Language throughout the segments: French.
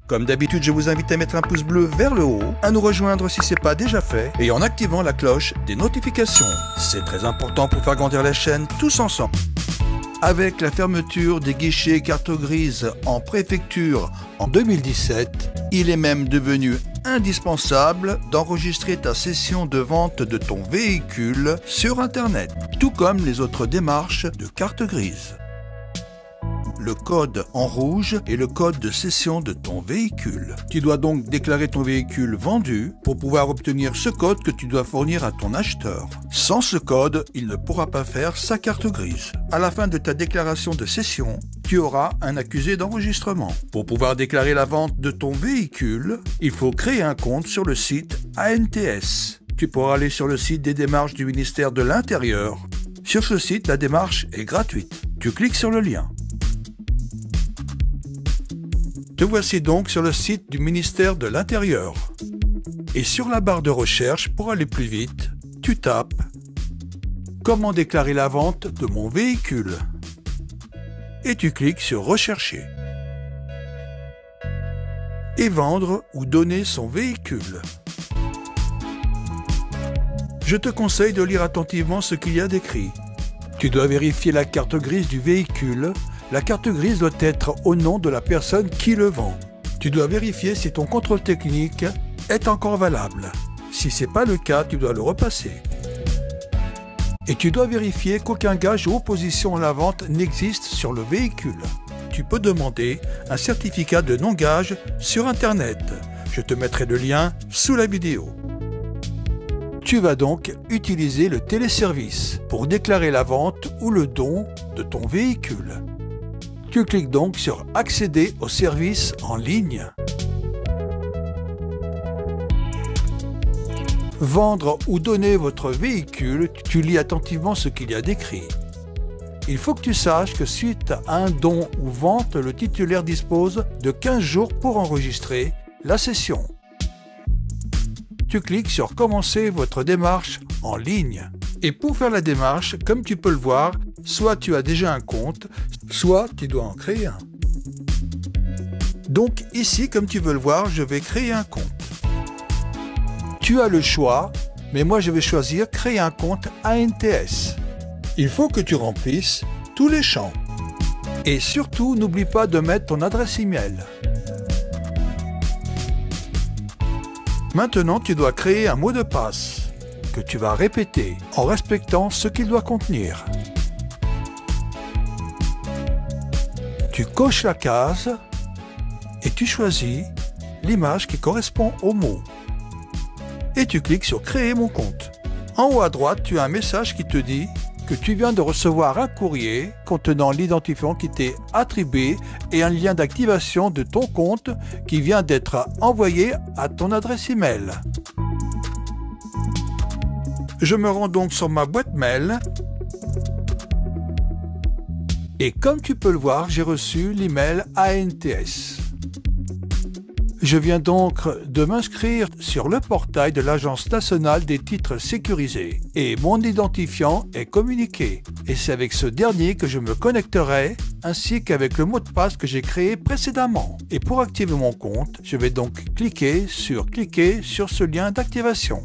Comme d'habitude, je vous invite à mettre un pouce bleu vers le haut, à nous rejoindre si ce n'est pas déjà fait, et en activant la cloche des notifications. C'est très important pour faire grandir la chaîne tous ensemble. Avec la fermeture des guichets carte grise en préfecture en 2017, il est même devenu indispensable d'enregistrer ta session de vente de ton véhicule sur Internet, tout comme les autres démarches de carte grise. Le code en rouge est le code de cession de ton véhicule. Tu dois donc déclarer ton véhicule vendu pour pouvoir obtenir ce code que tu dois fournir à ton acheteur. Sans ce code, il ne pourra pas faire sa carte grise. À la fin de ta déclaration de cession, tu auras un accusé d'enregistrement. Pour pouvoir déclarer la vente de ton véhicule, il faut créer un compte sur le site ANTS. Tu pourras aller sur le site des démarches du ministère de l'Intérieur. Sur ce site, la démarche est gratuite. Tu cliques sur le lien. Te voici donc sur le site du ministère de l'Intérieur. Et sur la barre de recherche, pour aller plus vite, tu tapes « Comment déclarer la vente de mon véhicule ?» et tu cliques sur « Rechercher » et « Vendre ou donner son véhicule ». Je te conseille de lire attentivement ce qu'il y a d'écrit. Tu dois vérifier la carte grise du véhicule. La carte grise doit être au nom de la personne qui le vend. Tu dois vérifier si ton contrôle technique est encore valable. Si ce n'est pas le cas, tu dois le repasser. Et tu dois vérifier qu'aucun gage ou opposition à la vente n'existe sur le véhicule. Tu peux demander un certificat de non-gage sur Internet. Je te mettrai le lien sous la vidéo. Tu vas donc utiliser le téléservice pour déclarer la vente ou le don de ton véhicule. Tu cliques donc sur « Accéder au service en ligne ». Vendre ou donner votre véhicule, tu lis attentivement ce qu'il y a d'écrit. Il faut que tu saches que suite à un don ou vente, le titulaire dispose de 15 jours pour enregistrer la cession. Tu cliques sur « Commencer votre démarche en ligne ». Et pour faire la démarche, comme tu peux le voir, soit tu as déjà un compte, soit tu dois en créer un. Donc ici, comme tu veux le voir, je vais créer un compte. Tu as le choix, mais moi je vais choisir créer un compte ANTS. Il faut que tu remplisses tous les champs. Et surtout, n'oublie pas de mettre ton adresse email. Maintenant, tu dois créer un mot de passe que tu vas répéter en respectant ce qu'il doit contenir. Tu coches la case et tu choisis l'image qui correspond au mot. Et tu cliques sur « Créer mon compte ». En haut à droite, tu as un message qui te dit que tu viens de recevoir un courrier contenant l'identifiant qui t'est attribué et un lien d'activation de ton compte qui vient d'être envoyé à ton adresse email. Je me rends donc sur ma boîte mail et comme tu peux le voir, j'ai reçu l'email ANTS. Je viens donc de m'inscrire sur le portail de l'Agence nationale des titres sécurisés et mon identifiant est communiqué. Et c'est avec ce dernier que je me connecterai ainsi qu'avec le mot de passe que j'ai créé précédemment. Et pour activer mon compte, je vais donc cliquer sur ce lien d'activation.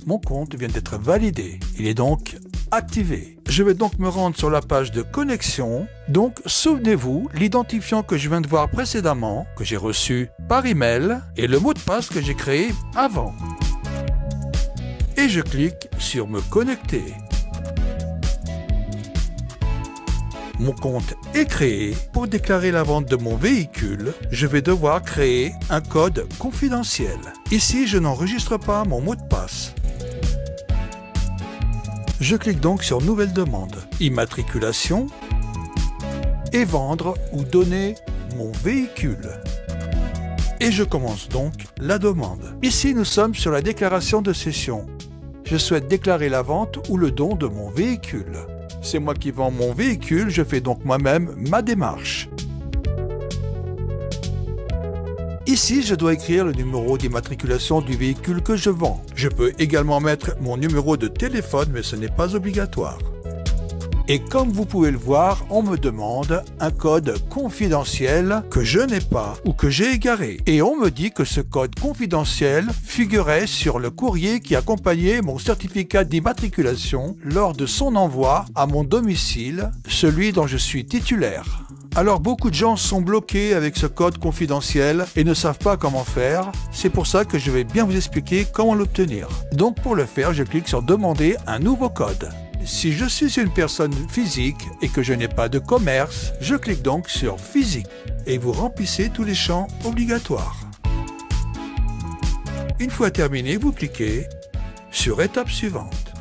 Mon compte vient d'être validé. Il est donc activé. Je vais donc me rendre sur la page de connexion. Donc, souvenez-vous, l'identifiant que je viens de voir précédemment, que j'ai reçu par email, et le mot de passe que j'ai créé avant. Et je clique sur me connecter. Mon compte est créé. Pour déclarer la vente de mon véhicule, je vais devoir créer un code confidentiel. Ici, je n'enregistre pas mon mot de passe. Je clique donc sur « Nouvelle demande »,« Immatriculation » et « Vendre ou donner mon véhicule ». Et je commence donc la demande. Ici, nous sommes sur la déclaration de cession. Je souhaite déclarer la vente ou le don de mon véhicule. C'est moi qui vends mon véhicule, je fais donc moi-même ma démarche. Ici, je dois écrire le numéro d'immatriculation du véhicule que je vends. Je peux également mettre mon numéro de téléphone, mais ce n'est pas obligatoire. Et comme vous pouvez le voir, on me demande un code confidentiel que je n'ai pas ou que j'ai égaré. Et on me dit que ce code confidentiel figurait sur le courrier qui accompagnait mon certificat d'immatriculation lors de son envoi à mon domicile, celui dont je suis titulaire. Alors beaucoup de gens sont bloqués avec ce code confidentiel et ne savent pas comment faire. C'est pour ça que je vais bien vous expliquer comment l'obtenir. Donc pour le faire, je clique sur demander un nouveau code. Si je suis une personne physique et que je n'ai pas de commerce, je clique donc sur physique et vous remplissez tous les champs obligatoires. Une fois terminé, vous cliquez sur étape suivante.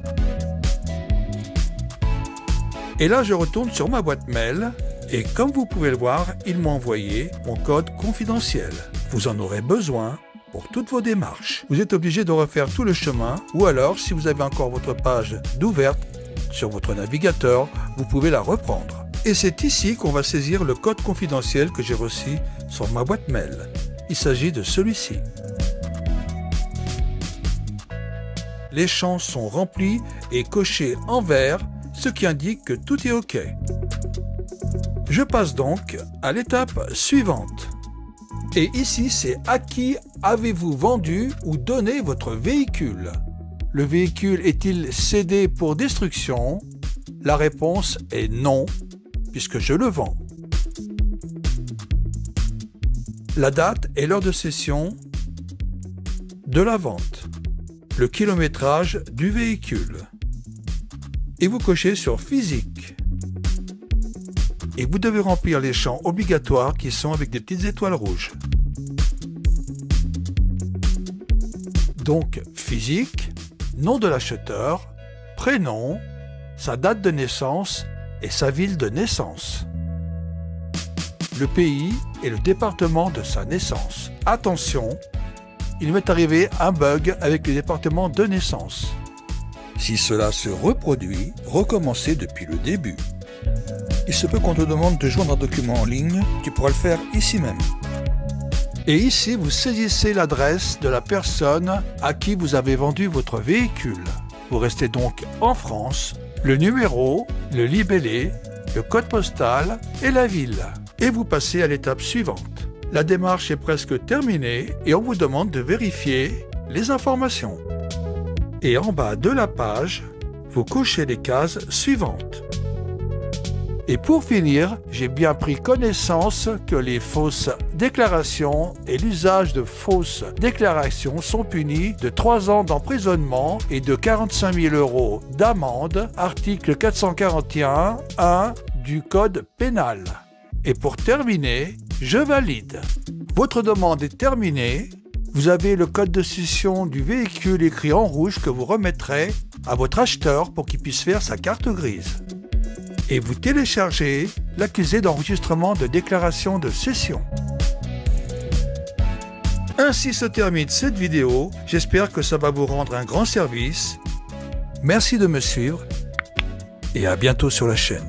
Et là, je retourne sur ma boîte mail et comme vous pouvez le voir, il m'a envoyé mon code confidentiel. Vous en aurez besoin pour toutes vos démarches. Vous êtes obligé de refaire tout le chemin ou alors, si vous avez encore votre page d'ouverte sur votre navigateur, vous pouvez la reprendre. Et c'est ici qu'on va saisir le code confidentiel que j'ai reçu sur ma boîte mail. Il s'agit de celui-ci. Les champs sont remplis et cochés en vert, ce qui indique que tout est OK. Je passe donc à l'étape suivante. Et ici, c'est à qui avez-vous vendu ou donné votre véhicule? Le véhicule est-il cédé pour destruction? La réponse est non, puisque je le vends. La date et l'heure de cession de la vente. Le kilométrage du véhicule. Et vous cochez sur physique. Et vous devez remplir les champs obligatoires qui sont avec des petites étoiles rouges. Donc physique, nom de l'acheteur, prénom, sa date de naissance et sa ville de naissance. Le pays et le département de sa naissance. Attention, il m'est arrivé un bug avec le département de naissance. Si cela se reproduit, recommencez depuis le début. Il se peut qu'on te demande de joindre un document en ligne, tu pourras le faire ici même. Et ici, vous saisissez l'adresse de la personne à qui vous avez vendu votre véhicule. Vous restez donc en France, le numéro, le libellé, le code postal et la ville. Et vous passez à l'étape suivante. La démarche est presque terminée et on vous demande de vérifier les informations. Et en bas de la page, vous cochez les cases suivantes. Et pour finir, j'ai bien pris connaissance que les fausses déclarations et l'usage de fausses déclarations sont punis de 3 ans d'emprisonnement et de 45 000 € d'amende, article 441.1 du Code pénal. Et pour terminer, je valide. Votre demande est terminée. Vous avez le code de cession du véhicule écrit en rouge que vous remettrez à votre acheteur pour qu'il puisse faire sa carte grise. Et vous téléchargez l'accusé d'enregistrement de déclaration de cession. Ainsi se termine cette vidéo. J'espère que ça va vous rendre un grand service. Merci de me suivre et à bientôt sur la chaîne.